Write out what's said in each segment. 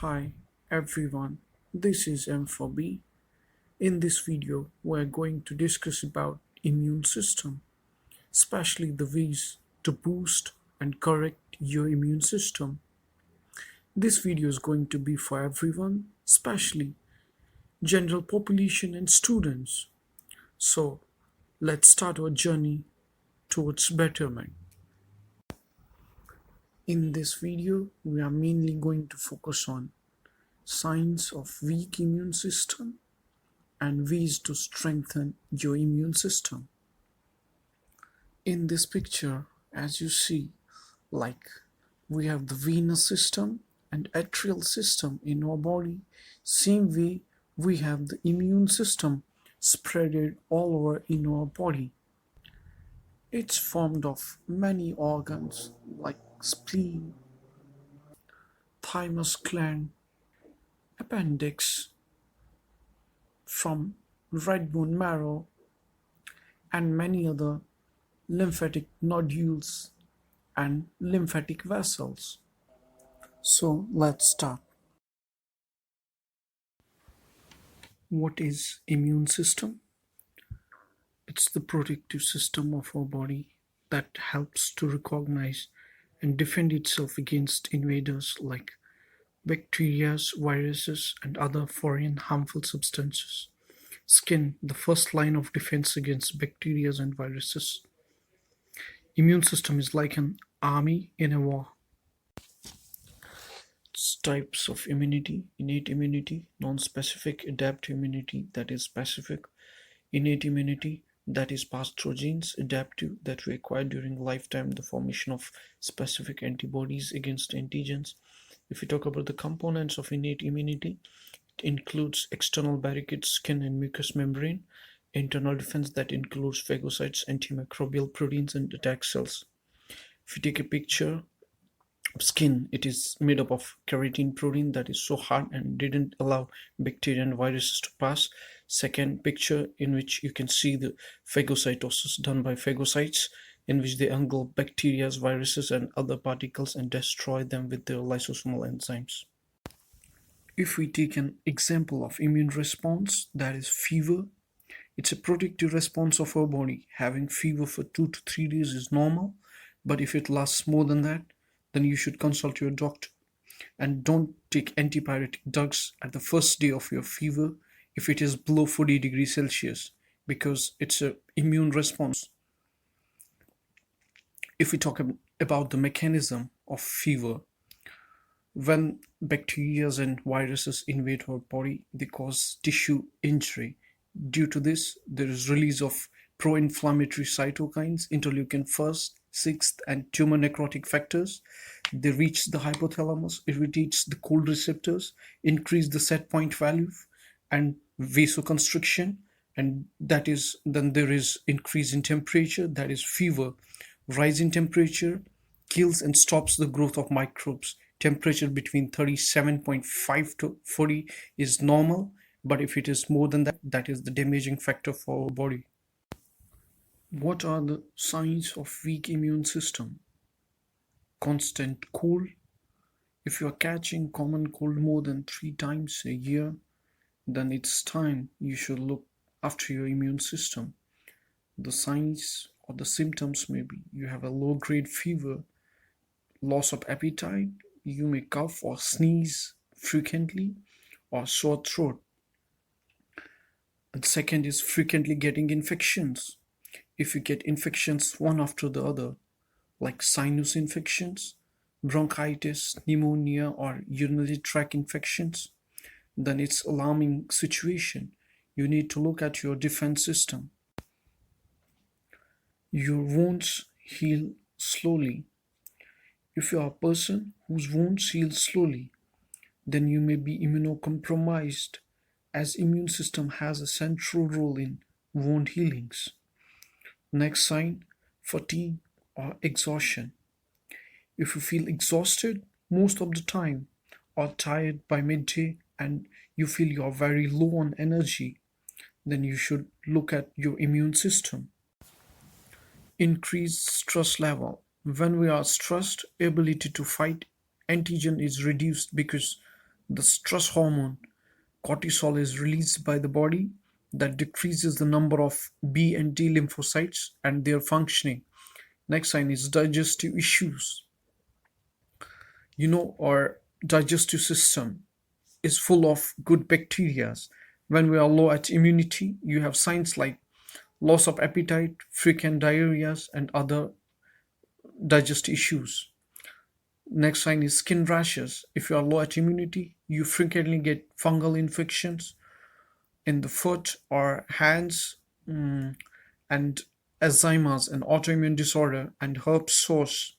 Hi everyone, this is M4B. In this video, we're going to discuss about immune system, especially the ways to boost and correct your immune system. This video is going to be for everyone, especially general population and students. So, let's start our journey towards betterment. In this video, we are mainly going to focus on signs of weak immune system and ways to strengthen your immune system. In this picture, as you see, like we have the venous system and arterial system in our body, same way we have the immune system spread all over in our body. It's formed of many organs like spleen, thymus gland, appendix, from red bone marrow, and many other lymphatic nodules and lymphatic vessels. So let's start. What is immune system? It's the protective system of our body that helps to recognize and defend itself against invaders like bacteria, viruses, and other foreign harmful substances. Skin, the first line of defense against bacteria and viruses. Immune system is like an army in a war. Types of immunity: innate immunity, non-specific; adaptive immunity, that is specific; innate immunity, that is passed through genes; adaptive, that we acquire during lifetime, the formation of specific antibodies against antigens. If we talk about the components of innate immunity, it includes external barricade, skin and mucous membrane; internal defense, that includes phagocytes, antimicrobial proteins, and attack cells. If you take a picture skin, it is made up of keratin protein that is so hard and didn't allow bacteria and viruses to pass. Second picture, in which you can see the phagocytosis done by phagocytes, in which they engulf bacteria, viruses, and other particles and destroy them with their lysosomal enzymes. If we take an example of immune response, that is fever, it's a protective response of our body. Having fever for 2 to 3 days is normal, but if it lasts more than that, then you should consult your doctor. And don't take antibiotic drugs at the first day of your fever if it is below 40 degrees Celsius, because it's an immune response. If we talk about the mechanism of fever, when bacteria and viruses invade our body, they cause tissue injury. Due to this, there is release of pro-inflammatory cytokines, interleukin 1st, 6th, and tumor necrotic factors. They reach the hypothalamus, irritates the cold receptors, increase the set point value, and vasoconstriction, and that is then there is increase in temperature, that is fever. Rise in temperature kills and stops the growth of microbes. Temperature between 37.5 to 40 is normal, but if it is more than that, that is the damaging factor for our body. What are the signs of weak immune system? Constant cold. If you are catching common cold more than 3 times a year, then it's time you should look after your immune system. The signs or the symptoms may be you have a low-grade fever, loss of appetite, you may cough or sneeze frequently, or sore throat. And second is frequently getting infections. If you get infections one after the other, like sinus infections, bronchitis, pneumonia, or urinary tract infections, then it's alarming situation. You need to look at your defense system. Your wounds heal slowly. If you are a person whose wounds heal slowly, then you may be immunocompromised, as immune system has a central role in wound healings. Next sign, fatigue or exhaustion. If you feel exhausted most of the time or tired by midday and you feel you are very low on energy, then you should look at your immune system. Increased stress level. When we are stressed, ability to fight antigen is reduced because The stress hormone cortisol is released by the body that decreases the number of B and T lymphocytes and their functioning. Next sign is digestive issues. Our digestive system is full of good bacteria. When we are low at immunity, you have signs like loss of appetite, frequent diarrheas, and other digestive issues. Next sign is skin rashes. If you are low at immunity, you frequently get fungal infections in the foot or hands, and Alzheimer's, an autoimmune disorder, and herpes sores.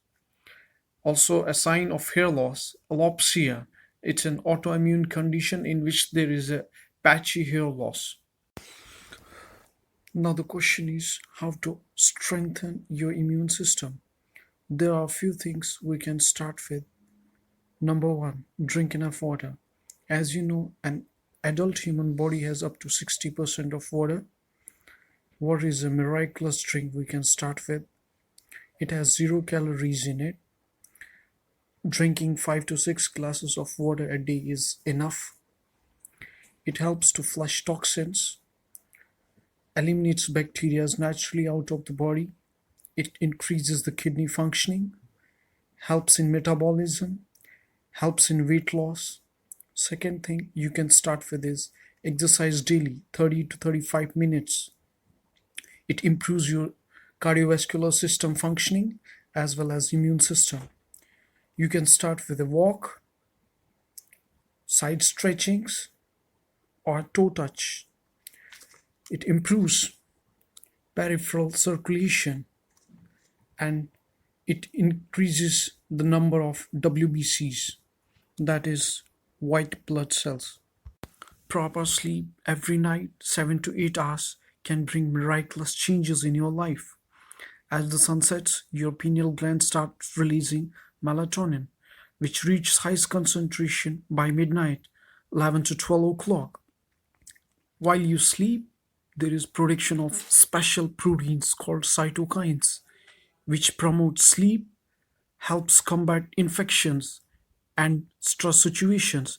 Also, a sign of hair loss, alopecia. It's an autoimmune condition in which there is a patchy hair loss. Now, the question is how to strengthen your immune system. There are a few things we can start with. Number one, drink enough water. As you know, an adult human body has up to 60% of water. What is a miraculous drink we can start with? It has 0 calories in it. Drinking 5 to 6 glasses of water a day is enough. It helps to flush toxins, eliminates bacteria naturally out of the body. It increases the kidney functioning, helps in metabolism, helps in weight loss. Second thing you can start with is exercise daily, 30 to 35 minutes. It improves your cardiovascular system functioning as well as immune system. You can start with a walk, side stretchings, or toe touch. It improves peripheral circulation and it increases the number of WBCs, that is, white blood cells. Proper sleep every night, 7 to 8 hours, can bring miraculous changes in your life. As the sun sets, your pineal gland starts releasing melatonin, which reaches highest concentration by midnight, 11 to 12 o'clock. While you sleep, there is production of special proteins called cytokines, which promote sleep, helps combat infections and stress situations.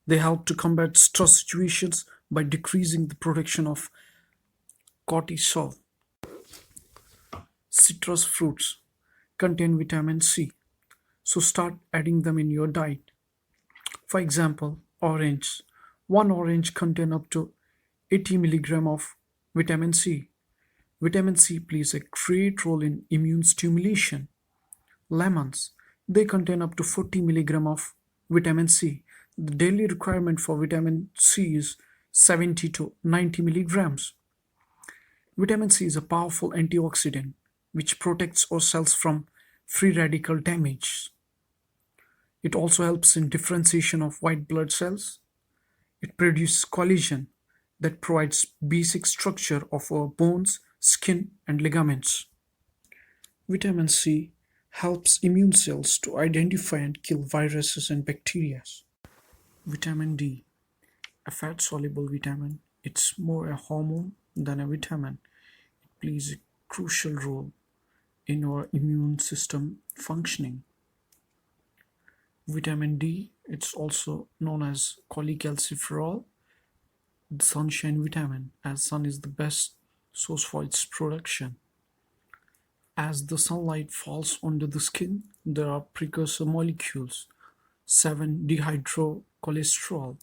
They help to combat stress situations by decreasing the production of cortisol. Citrus fruits contain vitamin C, so start adding them in your diet. For example, orange. One orange contains up to 80 milligram of vitamin C. Vitamin C plays a great role in immune stimulation. Lemons. They contain up to 40 milligram of vitamin C. The daily requirement for vitamin C is 70 to 90 milligrams. Vitamin C is a powerful antioxidant which protects our cells from free radical damage. It also helps in differentiation of white blood cells. It produces collagen that provides basic structure of our bones, skin, and ligaments. Vitamin C helps immune cells to identify and kill viruses and bacteria. Vitamin D, a fat soluble vitamin, it's more a hormone than a vitamin. It plays a crucial role in our immune system functioning. Vitamin D, it's also known as cholecalciferol, the sunshine vitamin, as sun is the best source for its production. As the sunlight falls onto the skin, there are precursor molecules, 7-dehydrocholesterol,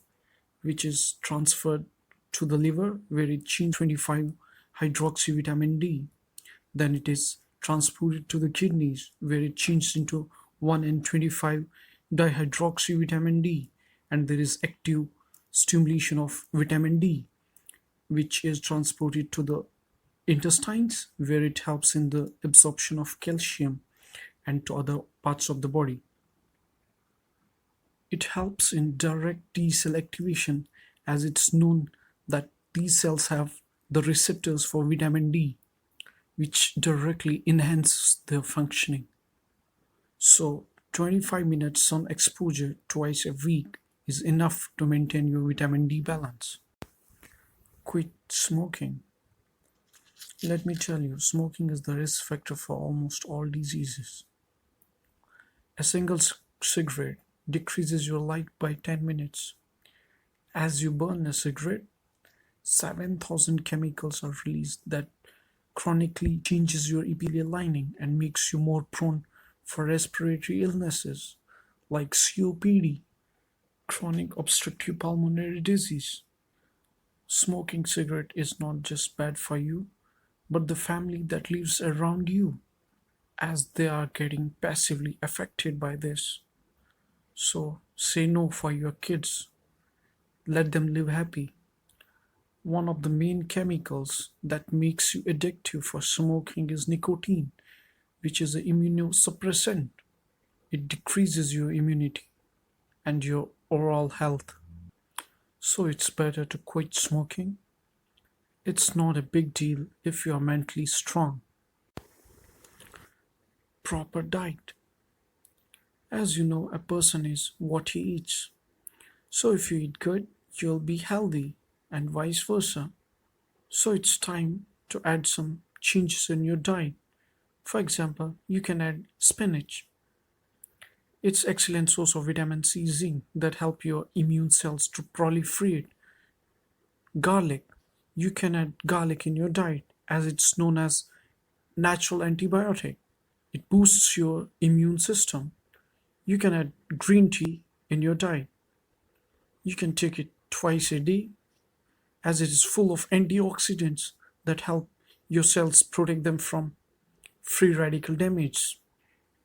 which is transferred to the liver where it changes 25 hydroxyvitamin D. Then it is transported to the kidneys where it changes into 1 and 25 dihydroxyvitamin D, and there is active stimulation of vitamin D, which is transported to the intestines where it helps in the absorption of calcium and to other parts of the body. It helps in direct T cell activation as it's known that these cells have the receptors for vitamin D, which directly enhances their functioning. So 25 minutes sun exposure twice a week is enough to maintain your vitamin D balance. Quit smoking. Let me tell you, smoking is the risk factor for almost all diseases. A single cigarette decreases your life by 10 minutes. As you burn a cigarette, 7,000 chemicals are released that chronically changes your epithelial lining and makes you more prone for respiratory illnesses like COPD, chronic obstructive pulmonary disease. Smoking cigarette is not just bad for you, but the family that lives around you, as they are getting passively affected by this. So say no for your kids. Let them live happy. One of the main chemicals that makes you addictive for smoking is nicotine, which is an immunosuppressant. It decreases your immunity and your overall health. So it's better to quit smoking. It's not a big deal if you are mentally strong. Proper diet. As you know, a person is what he eats. So if you eat good, you'll be healthy, and vice versa. So it's time to add some changes in your diet. For example, you can add spinach. It's excellent source of vitamin C, zinc that help your immune cells to proliferate. Garlic. You can add garlic in your diet as it's known as natural antibiotic. It boosts your immune system. You can add green tea in your diet. You can take it twice a day as it is full of antioxidants that help your cells protect them from free radical damage.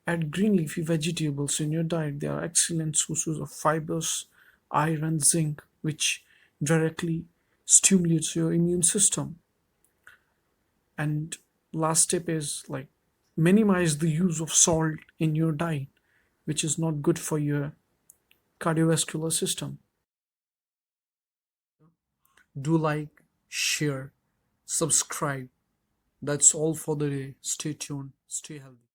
Add green leafy vegetables in your diet. They are excellent sources of fibers, iron, zinc, which directly stimulates your immune system. And last step is like minimize the use of salt in your diet, which is not good for your cardiovascular system. Do like, share, subscribe. That's all for the day. Stay tuned, stay healthy.